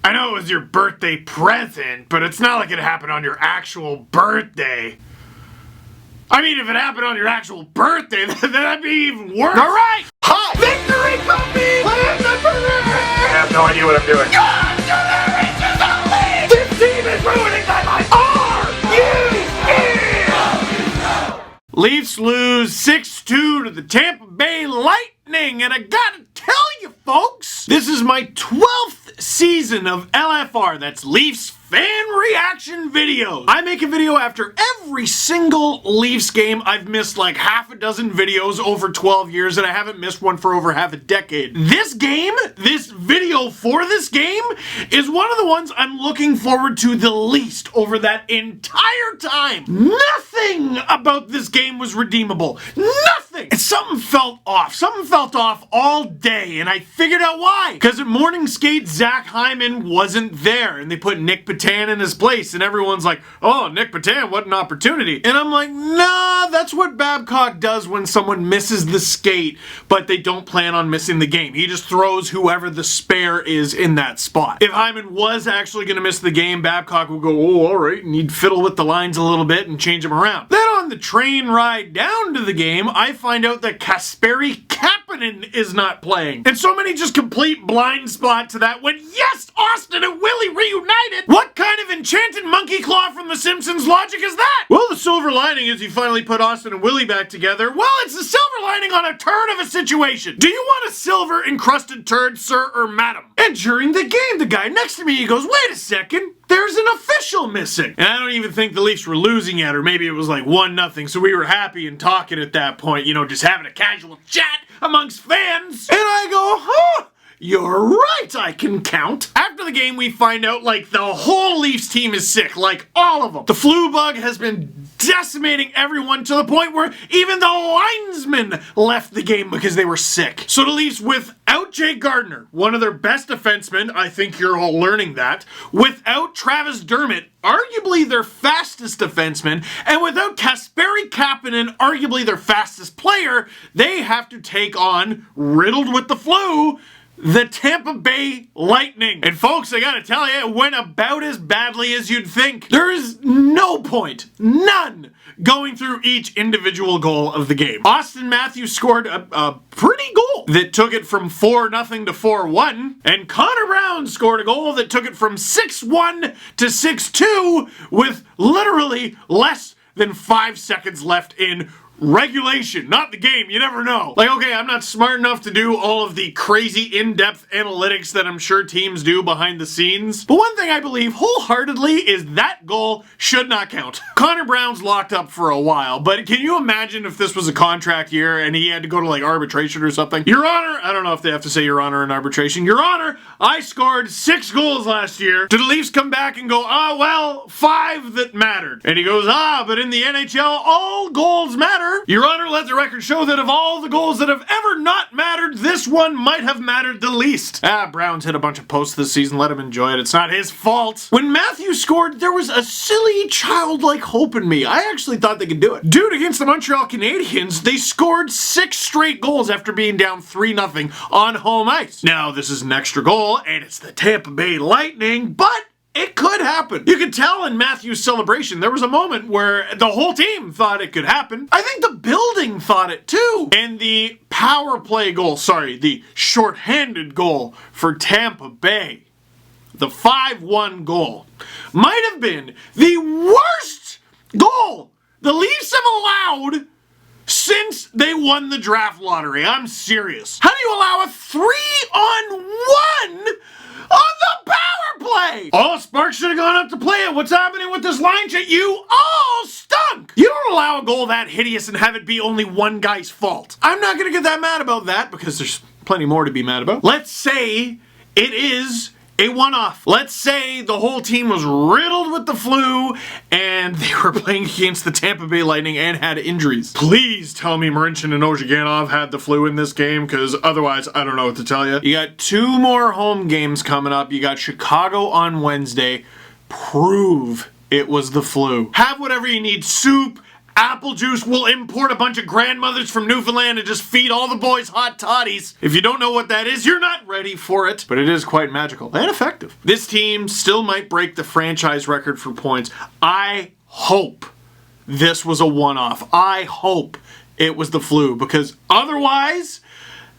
I know it was your birthday present, but it's not like it happened on your actual birthday. I mean, if it happened on your actual birthday, then that'd be even worse. All right. Hi. Victory puppy! I have no idea what I'm doing. This team is ruining my life. Leafs lose 6-2 to the Tampa Bay Lightning, and I gotta tell you folks, this is my 12th season of LFR, that's Leafs fan reaction videos. I make a video after every single Leafs game. I've missed like half a dozen videos over 12 years, and I haven't missed one for over half a decade. This video for this game, is one of the ones I'm looking forward to the least over that entire time. Nothing about this game was redeemable. Nothing! And something felt off. Something felt off all day, and I figured out why. Because at morning skate, Zach Hyman wasn't there, and they put Nick Patan in his place, and everyone's like, oh, Nick Patan, what an opportunity. And I'm like, nah, that's what Babcock does when someone misses the skate, but they don't plan on missing the game. He just throws whoever the spare is in that spot. If Hyman was actually going to miss the game, Babcock would go, oh, all right, and he'd fiddle with the lines a little bit and change them around. Then on the train ride down to the game, I find out that Kasperi Kapanen is not playing. And so many just complete blind spot to that when, yes, Austin and Willie reunited. What kind of enchanted monkey claw from The Simpsons logic is that? Well, the silver lining is you finally put Austin and Willie back together. Well, it's the silver lining on a turn of a situation. Do you want a silver encrusted turd, sir or madam? And during the game, the guy next to me, he goes, wait a second, there's an official missing. And I don't even think the Leafs were losing yet, or maybe it was like 1-0, so we were happy and talking at that point, you know, just having a casual chat amongst fans. And I go, huh? You're right, I can count. After the game, we find out, like, the whole Leafs team is sick, like, all of them. The flu bug has been decimating everyone to the point where even the linesmen left the game because they were sick. So the Leafs, without Jake Gardiner, one of their best defensemen, I think you're all learning that, without Travis Dermott, arguably their fastest defenseman, and without Kasperi Kapanen, arguably their fastest player, they have to take on, riddled with the flu, the Tampa Bay Lightning. And folks, I gotta tell you, it went about as badly as you'd think. There is no point, none, going through each individual goal of the game. Austin Matthews scored a pretty goal that took it from 4-0 to 4-1, and Connor Brown scored a goal that took it from 6-1 to 6-2 with literally less than 5 seconds left in regulation, not the game, you never know. Like, okay, I'm not smart enough to do all of the crazy in-depth analytics that I'm sure teams do behind the scenes, but one thing I believe wholeheartedly is that goal should not count. Connor Brown's locked up for a while, but can you imagine if this was a contract year and he had to go to like arbitration or something? Your Honor, I don't know if they have to say Your Honor in arbitration. Your Honor, I scored 6 goals last year. Did the Leafs come back and go, well, 5 that mattered? And he goes, but in the NHL, all goals matter. Your Honor, let the record show that of all the goals that have ever not mattered, this one might have mattered the least. Brown's hit a bunch of posts this season, let him enjoy it. It's not his fault. When Matthews scored, there was a silly childlike hope in me. I actually thought they could do it. Dude, against the Montreal Canadiens, they scored 6 straight goals after being down 3-0 on home ice. Now, this is an extra goal, and it's the Tampa Bay Lightning, but it could happen. You could tell in Matthews' celebration, there was a moment where the whole team thought it could happen. I think the building thought it too. And the power play goal, the shorthanded goal for Tampa Bay, the 5-1 goal, might have been the worst goal the Leafs have allowed since they won the draft lottery. I'm serious. How do you allow a 3-on-1 on the power play? Oh, Sparks should have gone up to play it. What's happening with this line check? You all stunk. You don't allow a goal that hideous and have it be only one guy's fault. I'm not going to get that mad about that because there's plenty more to be mad about. Let's say it is a one-off. Let's say the whole team was riddled with the flu and they were playing against the Tampa Bay Lightning and had injuries. Please tell me Marincin and Ozhiganov had the flu in this game, because otherwise I don't know what to tell you. You got 2 more home games coming up. You got Chicago on Wednesday. Prove it was the flu. Have whatever you need, soup, Apple juice will import a bunch of grandmothers from Newfoundland and just feed all the boys hot toddies. If you don't know what that is, you're not ready for it. But it is quite magical and effective. This team still might break the franchise record for points. I hope this was a one-off. I hope it was the flu, because otherwise,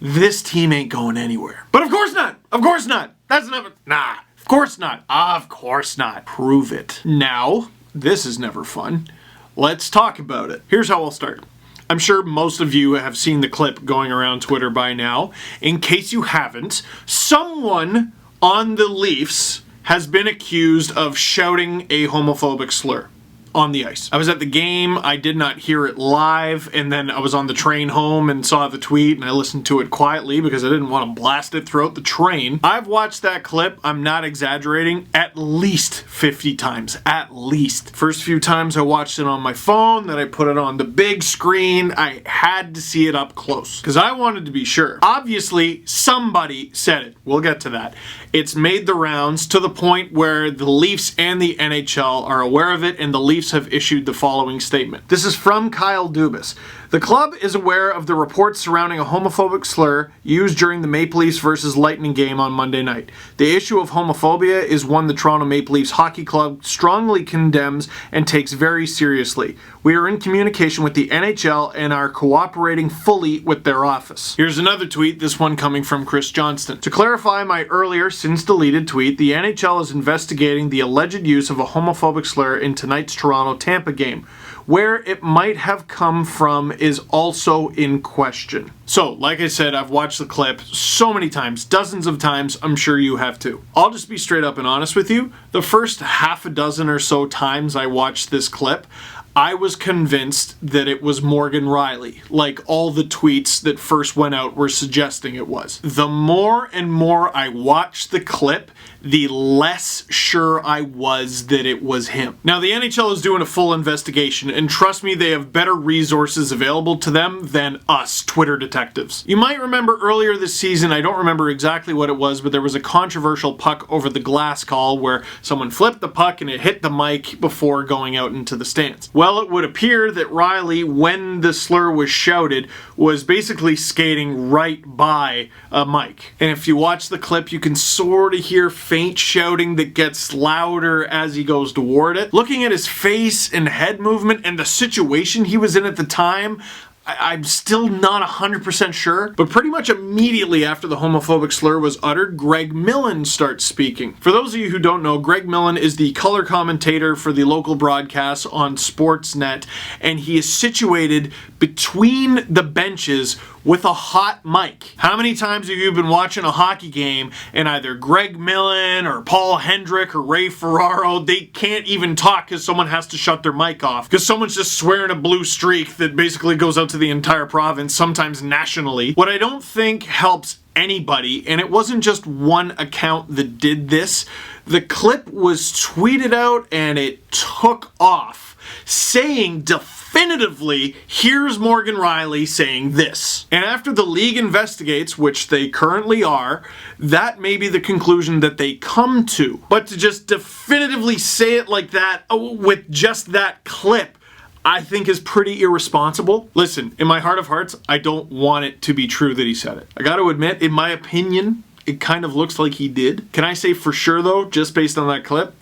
this team ain't going anywhere. But of course not. Of course not. That's never... Nah. Of course not. Of course not. Prove it. Now, this is never fun. Let's talk about it. Here's how I'll start. I'm sure most of you have seen the clip going around Twitter by now. In case you haven't, someone on the Leafs has been accused of shouting a homophobic slur on the ice. I was at the game, I did not hear it live, and then I was on the train home and saw the tweet, and I listened to it quietly because I didn't want to blast it throughout the train. I've watched that clip, I'm not exaggerating, at least 50 times. At least. First few times I watched it on my phone, then I put it on the big screen. I had to see it up close because I wanted to be sure. Obviously, somebody said it. We'll get to that. It's made the rounds to the point where the Leafs and the NHL are aware of it, and the Leafs have issued the following statement. This is from Kyle Dubas. The club is aware of the reports surrounding a homophobic slur used during the Maple Leafs versus Lightning game on Monday night. The issue of homophobia is one the Toronto Maple Leafs Hockey Club strongly condemns and takes very seriously. We are in communication with the NHL and are cooperating fully with their office. Here's another tweet, this one coming from Chris Johnston. To clarify my earlier, since deleted tweet, the NHL is investigating the alleged use of a homophobic slur in tonight's Toronto-Tampa game. Where it might have come from is also in question. So, like I said, I've watched the clip so many times, dozens of times, I'm sure you have too. I'll just be straight up and honest with you. The first half a dozen or so times I watched this clip, I was convinced that it was Morgan Rielly, like all the tweets that first went out were suggesting it was. The more and more I watched the clip, the less sure I was that it was him. Now, the NHL is doing a full investigation, and trust me, they have better resources available to them than us, Twitter detectives. You might remember earlier this season, I don't remember exactly what it was, but there was a controversial puck over the glass call where someone flipped the puck and it hit the mic before going out into the stands. Well, it would appear that Rielly, when the slur was shouted, was basically skating right by a mic. And if you watch the clip, you can sort of hear faint shouting that gets louder as he goes toward it. Looking at his face and head movement and the situation he was in at the time, I'm still not 100% sure, but pretty much immediately after the homophobic slur was uttered, Greg Millen starts speaking. For those of you who don't know, Greg Millen is the color commentator for the local broadcast on Sportsnet, and he is situated between the benches with a hot mic. How many times have you been watching a hockey game and either Greg Millen or Paul Hendrick or Ray Ferraro, they can't even talk because someone has to shut their mic off because someone's just swearing a blue streak that basically goes out to the entire province, sometimes nationally. What I don't think helps anybody, and it wasn't just one account that did this, the clip was tweeted out and it took off, saying definitively, here's Morgan Rielly saying this. And after the league investigates, which they currently are, that may be the conclusion that they come to. But to just definitively say it like that, with just that clip, I think is pretty irresponsible. Listen, in my heart of hearts, I don't want it to be true that he said it. I gotta admit, in my opinion, it kind of looks like he did. Can I say for sure though, just based on that clip?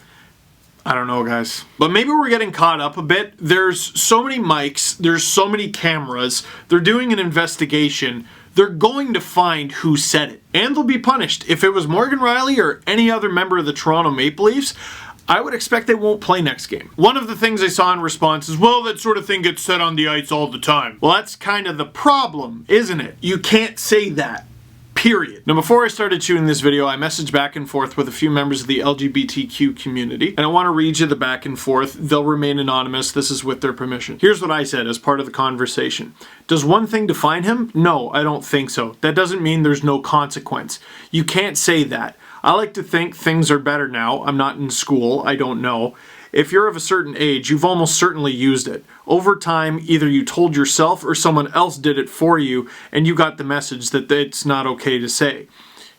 I don't know, guys. But maybe we're getting caught up a bit. There's so many mics, there's so many cameras, they're doing an investigation, they're going to find who said it. And they'll be punished. If it was Morgan Rielly or any other member of the Toronto Maple Leafs, I would expect they won't play next game. One of the things I saw in response is, well, that sort of thing gets said on the ice all the time. Well, that's kind of the problem, isn't it? You can't say that. Period. Now, before I started shooting this video, I messaged back and forth with a few members of the LGBTQ community, and I want to read you the back and forth. They'll remain anonymous. This is with their permission. Here's what I said as part of the conversation. Does one thing define him? No, I don't think so. That doesn't mean there's no consequence. You can't say that. I like to think things are better now. I'm not in school. I don't know. If you're of a certain age, you've almost certainly used it. Over time, either you told yourself or someone else did it for you, and you got the message that it's not okay to say.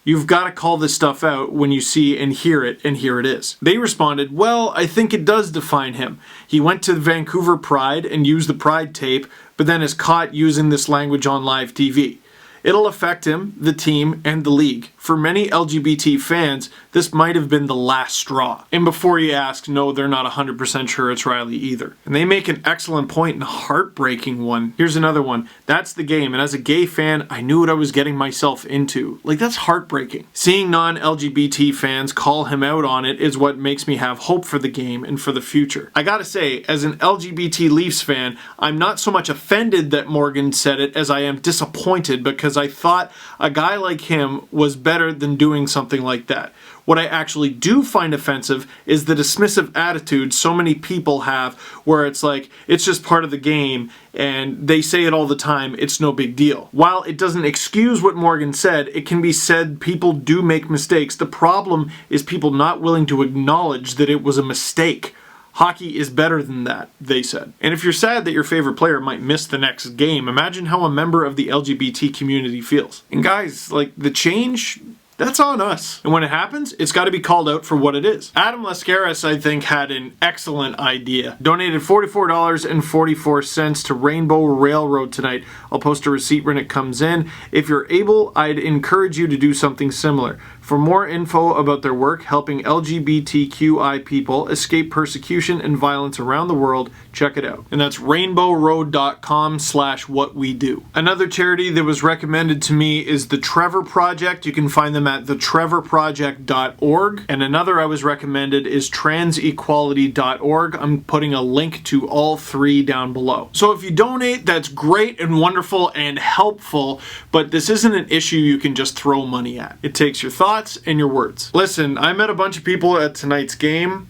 You've got to call this stuff out when you see and hear it, and here it is. They responded, well, I think it does define him. He went to Vancouver Pride and used the Pride tape, but then is caught using this language on live TV. It'll affect him, the team, and the league. For many LGBT fans, this might have been the last straw. And before you ask, no, they're not 100% sure it's Riley either. And they make an excellent point and a heartbreaking one. Here's another one. That's the game, and as a gay fan, I knew what I was getting myself into. Like, that's heartbreaking. Seeing non-LGBT fans call him out on it is what makes me have hope for the game and for the future. I gotta say, as an LGBT Leafs fan, I'm not so much offended that Morgan said it as I am disappointed, because I thought a guy like him was better than doing something like that. What I actually do find offensive is the dismissive attitude so many people have, where it's like, it's just part of the game, and they say it all the time, it's no big deal. While it doesn't excuse what Morgan said, it can be said people do make mistakes. The problem is people not willing to acknowledge that it was a mistake. Hockey is better than that, they said. And if you're sad that your favorite player might miss the next game, imagine how a member of the LGBT community feels. And guys, like, the change, that's on us. And when it happens, it's got to be called out for what it is. Adam Lascaris, I think, had an excellent idea. Donated $44.44 to Rainbow Railroad tonight. I'll post a receipt when it comes in. If you're able, I'd encourage you to do something similar. For more info about their work helping LGBTQI people escape persecution and violence around the world, check it out. And that's rainbowroad.com/whatwedo. Another charity that was recommended to me is the Trevor Project. You can find them at thetrevorproject.org. And another I was recommended is transequality.org. I'm putting a link to all three down below. So if you donate, that's great and wonderful and helpful, but this isn't an issue you can just throw money at. It takes your thoughts and your words. Listen, I met a bunch of people at tonight's game,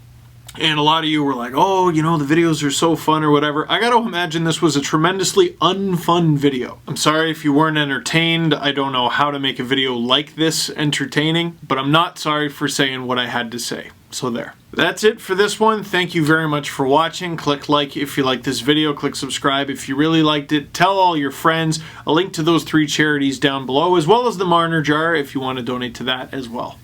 and a lot of you were like, oh, you know, the videos are so fun or whatever. I gotta imagine this was a tremendously unfun video. I'm sorry if you weren't entertained. I don't know how to make a video like this entertaining, but I'm not sorry for saying what I had to say. So there. That's it for this one. Thank you very much for watching. Click like if you like this video. Click subscribe if you really liked it. Tell all your friends. A link to those three charities down below, as well as the Marner Jar if you want to donate to that as well.